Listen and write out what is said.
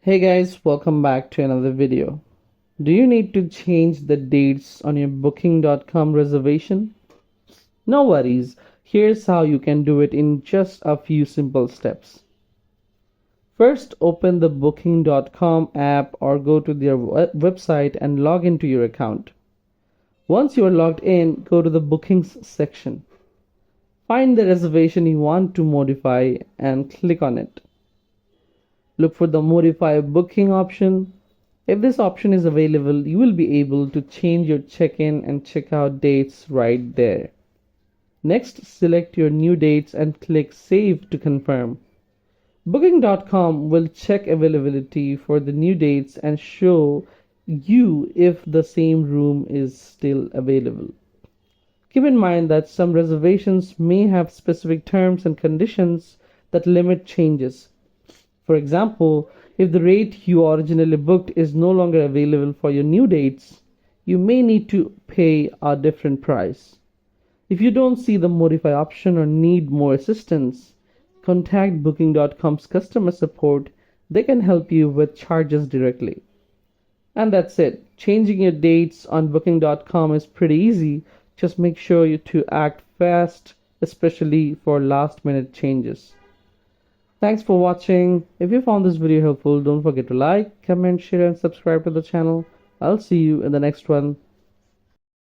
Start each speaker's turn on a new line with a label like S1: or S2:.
S1: Hey guys, welcome back to another video. Do you need to change the dates on your booking.com reservation? No worries, here's how you can do it in just a few simple steps. First, open the booking.com app or go to their website and log into your account. Once you are logged in, go to the bookings section. Find the reservation you want to modify and click on it. Look for the modify booking option. If this option is available, you will be able to change your check-in and check-out dates right there. Next, select your new dates and click Save to confirm. Booking.com will check availability for the new dates and show you if the same room is still available. Keep in mind that some reservations may have specific terms and conditions that limit changes. For example, if the rate you originally booked is no longer available for your new dates, you may need to pay a different price. If you don't see the modify option or need more assistance, contact Booking.com's customer support. They can help you with charges directly. And that's it. Changing your dates on Booking.com is pretty easy. Just make sure you to act fast, especially for last minute changes. Thanks for watching. If you found this video helpful, don't forget to like, comment, share and subscribe to the channel. I'll see you in the next one.